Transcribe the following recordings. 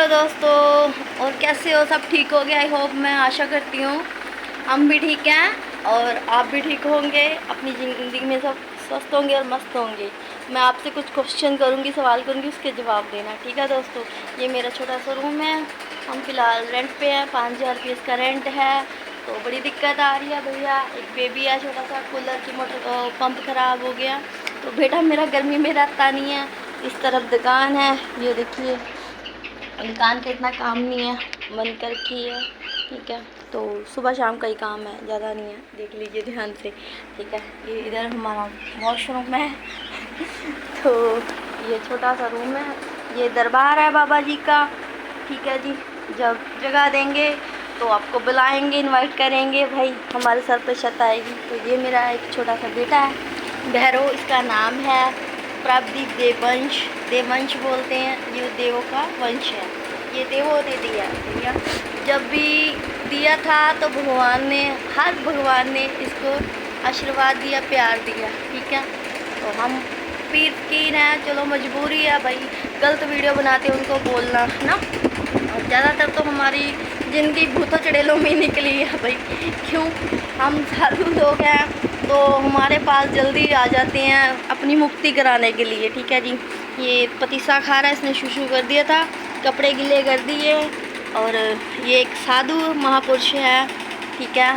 दोस्तों, और कैसे हो? सब ठीक हो गया? आई होप, मैं आशा करती हूँ हम भी ठीक हैं और आप भी ठीक होंगे, अपनी ज़िंदगी में सब स्वस्थ होंगे और मस्त होंगे। मैं आपसे कुछ क्वेश्चन करूँगी, सवाल करूँगी, उसके जवाब देना, ठीक है दोस्तों? ये मेरा छोटा सा रूम है, हम फ़िलहाल रेंट पे हैं, 5000 रुपये इसका रेंट है। तो बड़ी दिक्कत आ रही है भैया, एक बेबी है छोटा सा, कूलर की मोटर पंप ख़राब हो गया, तो बेटा मेरा गर्मी में रहता नहीं है। इस तरफ दुकान है, ये देखिए, दुकान का इतना काम नहीं है, बंद कर रखी है, ठीक है? तो सुबह शाम का ही काम है, ज़्यादा नहीं है, देख लीजिए ध्यान से, ठीक है? ये इधर हमारा वॉशरूम है तो ये छोटा सा रूम है, ये दरबार है बाबा जी का, ठीक है जी। जब जगह देंगे तो आपको बुलाएंगे, इनवाइट करेंगे भाई, हमारे सर पे छत आएगी। तो ये मेरा एक छोटा सा बेटा है, भैरव इसका नाम है, प्रभदीप देववंश, देववंश बोलते हैं, ये देवों का वंश है, ये देवों ने दिया भैया। जब भी दिया था तो भगवान ने, हर भगवान ने इसको आशीर्वाद दिया, प्यार दिया, ठीक है? तो हम पीर कीन है, चलो मजबूरी है भाई, गलत वीडियो बनाते उनको बोलना ना, और ज़्यादातर तो हमारी ज़िंदगी भूतों चड़ेलों में निकली है भाई। क्यों? हम साधु लोग हैं तो हमारे पास जल्दी आ जाते हैं अपनी मुक्ति कराने के लिए, ठीक है जी। ये पतीसा खा रहा है, इसने शुशु कर दिया था, कपड़े गिले कर दिए, और ये एक साधु महापुरुष है, ठीक है?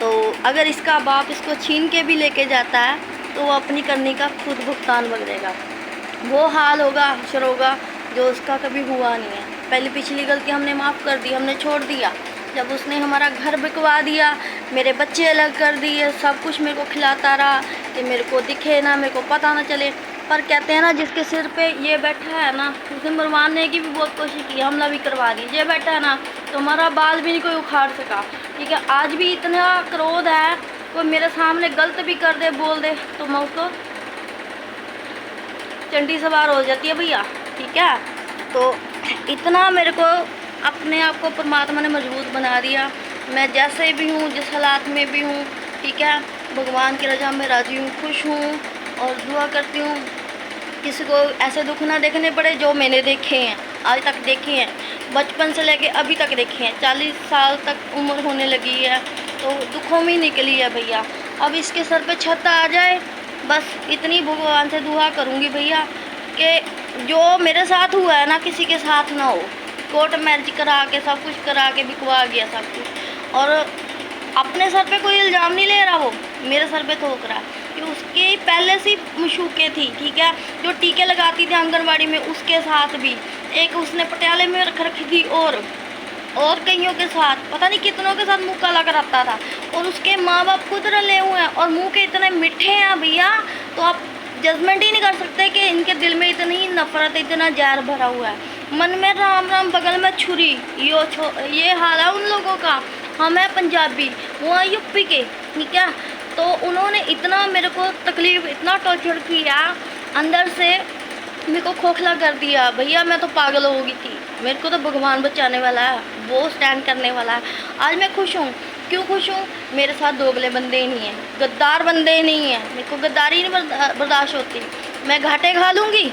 तो अगर इसका बाप इसको छीन के भी लेके जाता है तो वो अपनी करनी का खुद भुगतान भुगतेगा, वो हाल होगा, हश्र होगा जो उसका कभी हुआ नहीं है। पहली पिछली गलती हमने माफ़ कर दी, हमने छोड़ दिया। जब उसने हमारा घर बिकवा दिया, मेरे बच्चे अलग कर दिए, सब कुछ मेरे को खिलाता रहा कि मेरे को दिखे ना, मेरे को पता ना चले। पर कहते हैं ना, जिसके सिर पे ये बैठा है ना, उसने मरवाने की भी बहुत कोशिश की, हमला भी करवा दी। ये बैठा है ना, तो हमारा बाल भी नहीं कोई उखाड़ सका, ठीक है? आज भी इतना क्रोध है, कोई मेरे सामने गलत भी कर दे, बोल दे, तो मैं उसको चंडी सवार हो जाती है भैया, ठीक है? तो इतना मेरे को अपने आप को परमात्मा ने मजबूत बना दिया। मैं जैसे भी हूँ, जिस हालात में भी हूँ, ठीक है, भगवान की रजा में राजी हूँ, खुश हूँ, और दुआ करती हूँ किसी को ऐसे दुख ना देखने पड़े जो मैंने देखे हैं, आज तक देखे हैं, बचपन से लेके अभी तक देखे हैं। 40 साल तक उम्र होने लगी है तो दुखों में ही निकली है भैया। अब इसके सर पे छत आ जाए, बस इतनी भगवान से दुआ करूँगी भैया कि जो मेरे साथ हुआ है ना, किसी के साथ ना हो। कोर्ट मैरिज करा के, सब कुछ करा के बिकवा गया सब कुछ, और अपने सर पे कोई इल्ज़ाम नहीं ले रहा, वो मेरे सर पे थोक रहा है कि उसके पहले से मशूक़े थी, ठीक है? जो टीके लगाती थी आंगनवाड़ी में, उसके साथ भी एक उसने पटियाले में रख रखी थी, और कईयों के साथ, पता नहीं कितनों के साथ मुँह काला कराता था, और उसके माँ बाप खुद रले हुए हैं और मुँह के इतने मीठे हैं भैया, तो आप जजमेंट ही नहीं कर सकते कि इनके दिल में इतनी नफरत, इतना जहर भरा हुआ है। मन में राम राम, बगल में छुरी, ये हाल है उन लोगों का। हम हैं पंजाबी, वो हैं यूपी के, ठीक है? तो उन्होंने इतना मेरे को तकलीफ़, इतना टॉर्चर किया, अंदर से मेरे को खोखला कर दिया भैया। मैं तो पागल हो गई थी, मेरे को तो भगवान बचाने वाला है, वो स्टैंड करने वाला है। आज मैं खुश हूँ। क्यों खुश हूँ? मेरे साथ दोगले बंदे ही नहीं हैं, गद्दार बंदे ही नहीं हैं। मेरे को गद्दारी नहीं बर्दाश्त होती। मैं घाटे खा लूँगी,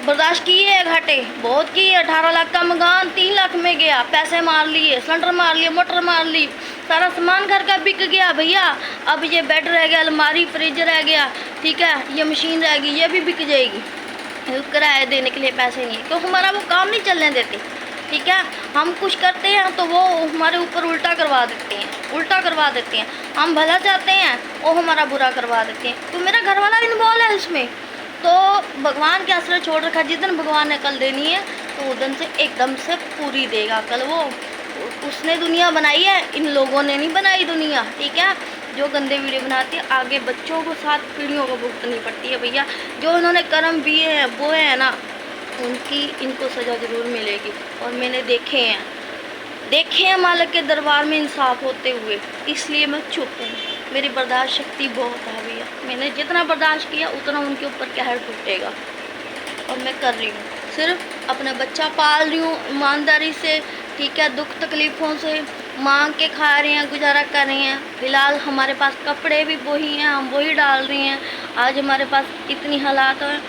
बर्दाश्त किए है घाटे, बहुत किए। 18 लाख का मकान 3 लाख में गया, पैसे मार लिए, सिलेंडर मार लिए, मोटर मार ली, सारा सामान घर का बिक गया भैया। अब ये बेड रह गया, अलमारी, फ्रिज रह गया, ठीक है? ये मशीन रह गई, ये भी बिक जाएगी। किराया देने के लिए पैसे नहीं, तो हमारा वो काम नहीं चलने देते, ठीक है? हम कुछ करते हैं तो वो हमारे ऊपर उल्टा करवा देते हैं, हम भला चाहते हैं वो हमारा बुरा करवा देते हैं। तो मेरा घर वाला इन्वॉल्व है इसमें, तो भगवान के आश्रय छोड़ रखा। जिस दिन भगवान ने कल देनी है तो उस दिन से एकदम से पूरी देगा कल। वो उसने दुनिया बनाई है, इन लोगों ने नहीं बनाई दुनिया, ठीक है? जो गंदे वीडियो बनाते हैं, आगे बच्चों को, 7 पीढ़ियों को भुगतनी पड़ती है भैया। जो उन्होंने कर्म किए हैं, वो है ना, उनकी इनको सज़ा ज़रूर मिलेगी। और मैंने देखे हैं मालिक के दरबार में इंसाफ होते हुए, इसलिए मैं चुप हूँ। मेरी बर्दाश्त शक्ति बहुत है भैया, मैंने जितना बर्दाश्त किया उतना उनके ऊपर कहर टूटेगा, और मैं कर रही हूँ। सिर्फ अपना बच्चा पाल रही हूँ ईमानदारी से, ठीक है? दुख तकलीफ़ों से मांग के खा रहे हैं, गुजारा कर रहे हैं। फ़िलहाल हमारे पास कपड़े भी वही हैं, हम वही डाल रहे हैं। आज हमारे पास इतनी हालात है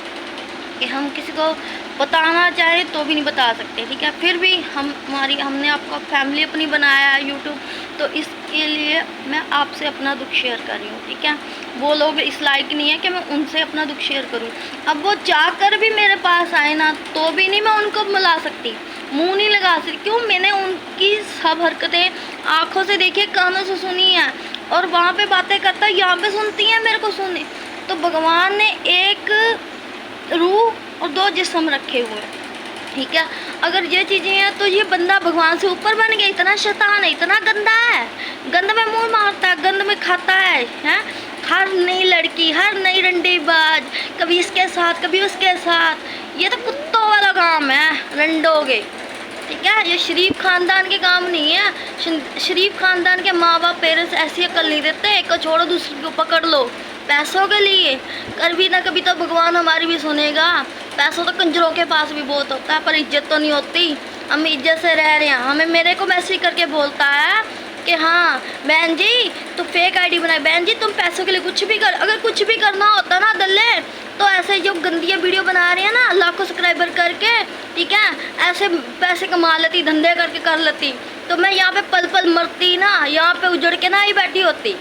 कि हम किसी को बताना चाहे तो भी नहीं बता सकते, ठीक है। फिर भी हमने आपको फैमिली अपनी बनाया है यूट्यूब, तो इसके लिए मैं आपसे अपना दुख शेयर कर रही हूँ, ठीक है। वो लोग इस लायक नहीं है कि मैं उनसे अपना दुख शेयर करूँ। अब वो चाह कर भी मेरे पास आए ना, तो भी नहीं मैं उनको मिला सकती, मुंह नहीं लगा सकती। क्यों? मैंने उनकी सब हरकतें आँखों से देखी, कानों से सुनी है, और वहाँ पे बातें करता है, यहाँ पे सुनती हैं मेरे को सुने। तो भगवान ने एक रूह और दो जिस्म रखे हुए हैं, ठीक है। अगर ये चीज़ें हैं तो ये बंदा भगवान से ऊपर बन गया। इतना शैतान है, इतना गंदा है, गंद में मुंह मारता है, गंद में खाता है, हैं। हर नई लड़की, हर नई रंडीबाज, कभी इसके साथ कभी उसके साथ। ये तो कुत्तों वाला काम है, रंडोगे, ठीक है। ये शरीफ खानदान के काम नहीं है। शरीफ खानदान के माँ बाप पेरेंट्स ऐसी अकल नहीं देते, एक को छोड़ो दूसरे को पकड़ लो पैसों के लिए। कभी ना कभी तो भगवान हमारी भी सुनेगा। पैसों तो कंजरों के पास भी बहुत होता है, पर इज्जत तो नहीं होती। हम इज्जत से रह रहे हैं। हमें मेरे को मैसेज करके बोलता है कि हाँ बहन जी तो फेक आईडी बनाए, बहन जी तुम पैसों के लिए कुछ भी कर। अगर कुछ भी करना होता ना दल्ले, तो ऐसे जो गंदिया वीडियो बना रही है ना लाखों सब्सक्राइबर करके, ठीक है, ऐसे पैसे कमा लेती, धंधे करके कर लेती, तो मैं यहाँ पे पल पल मरती ना, यहाँ पे उजड़ के ना ही बैठी होती,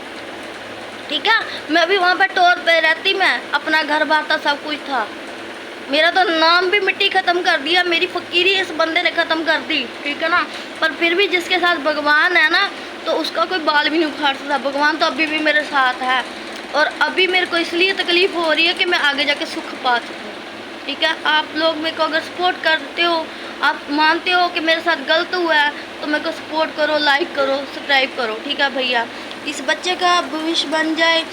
ठीक है। मैं भी वहाँ पे टोर पे रहती, मैं अपना घर बार था, सब कुछ था। मेरा तो नाम भी मिट्टी ख़त्म कर दिया, मेरी फकीरी इस बंदे ने ख़त्म कर दी, ठीक है ना। पर फिर भी जिसके साथ भगवान है ना, तो उसका कोई बाल भी नहीं उखाड़ सकता। भगवान तो अभी भी मेरे साथ है, और अभी मेरे को इसलिए तकलीफ़ हो रही है कि मैं आगे जाके सुख पा सकूँ, ठीक है। आप लोग मेरे को अगर सपोर्ट करते हो, आप मानते हो कि मेरे साथ गलत हुआ है, तो मेरे को सपोर्ट करो, लाइक करो, सब्सक्राइब करो, ठीक है भैया। इस बच्चे का भविष्य बन जाए।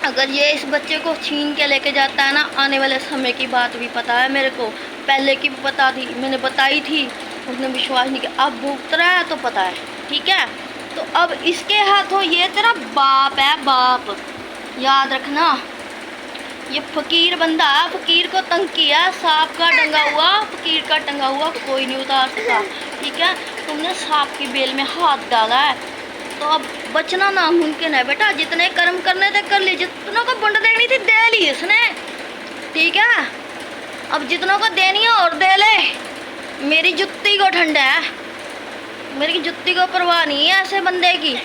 अगर ये इस बच्चे को छीन के लेके जाता है ना, आने वाले समय की बात भी पता है मेरे को, पहले की भी पता थी, मैंने बताई थी, उसने विश्वास नहीं किया। अब भुगत रहा है तो पता है, ठीक है। तो अब इसके हाथों ये तेरा बाप है, बाप, याद रखना। ये फकीर बंदा, फकीर को तंग किया, सांप का टंगा हुआ, फकीर का टंगा हुआ कोई नहीं उतार सकता, ठीक है। तुमने सांप की बेल में हाथ डाला है, तो अब बचना नामुमकिन है बेटा। जितने कर्म करने थे कर लिए, जितनों को बुंड देनी थी दे ली इसने, ठीक है। अब जितनों को देनी है और दे ले। मेरी जुत्ती को ठंडा है, मेरी जुत्ती को परवाह नहीं है ऐसे बंदे की।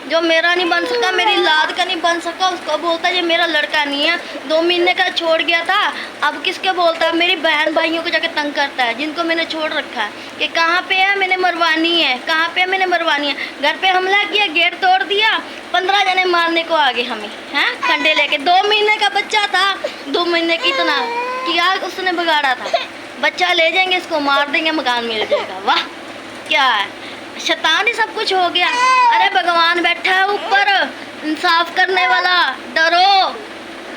जो मेरा नहीं बन सका, मेरी लाद का नहीं बन सका, उसको बोलता है ये मेरा लड़का नहीं है। 2 महीने का छोड़ गया था, अब किसके बोलता है? मेरी बहन भाइयों को जाके तंग करता है, जिनको मैंने छोड़ रखा है कि कहाँ पे है, मैंने मरवानी है, कहाँ पे है, मैंने मरवानी है। घर पे हमला किया, गेट तोड़ दिया, 15 जने मारने को आ गए हमें, हैं, कंडे लेके। 2 महीने का बच्चा था, 2 महीने की इतना क्या उसने बिगाड़ा था? बच्चा ले जाएंगे, इसको मार देंगे, मकान मिल जाएगा। वाह क्या है, शैतान ही सब कुछ हो गया। अरे भगवान बैठा है ऊपर, इंसाफ करने वाला। डरो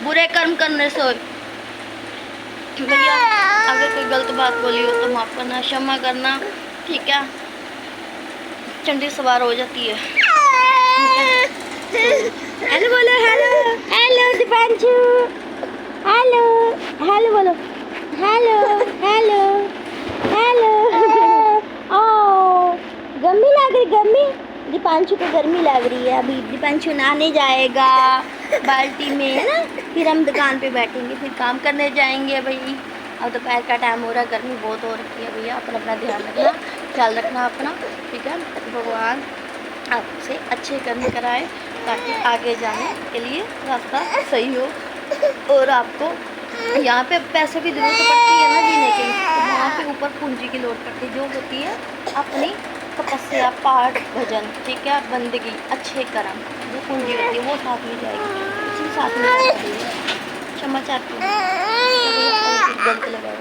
बुरे कर्म करने से। भैया अगर कोई गलत बात बोली हो तो माफ़ करना, क्षमा करना, ठीक है। चंडी सवार हो जाती है। हेलो बोलो, hello hello Deepanshu, hello hello बोलो, हेलो हेलो हेलो। गर्मी लग रही, गर्मी दीपांशु को गर्मी लग रही है। अभी दीपांशु नहाने जाएगा बाल्टी में, है ना, फिर हम दुकान पे बैठेंगे, फिर काम करने जाएंगे। भाई अब दोपहर का टाइम हो रहा है, गर्मी बहुत हो रखी है। भैया अपना ध्यान रखना, ख्याल रखना अपना, ठीक है। भगवान आपसे अच्छे कर्म कराए ताकि आगे जाने के लिए रास्ता सही हो। और आपको यहाँ पे पैसों की ज़रूरत पड़ती है ना जीने के लिए, तो वहाँ पे ऊपर पूंजी की लोड पड़ती है, जो होती है अपनी तपस्या, पाठ, भजन, ठीक है, बंदगी, अच्छे कर्म, जो पूंजी होती है वो साथ में जाएगी, इसी साथ में क्षमा चाहती हूँ गलत लगा।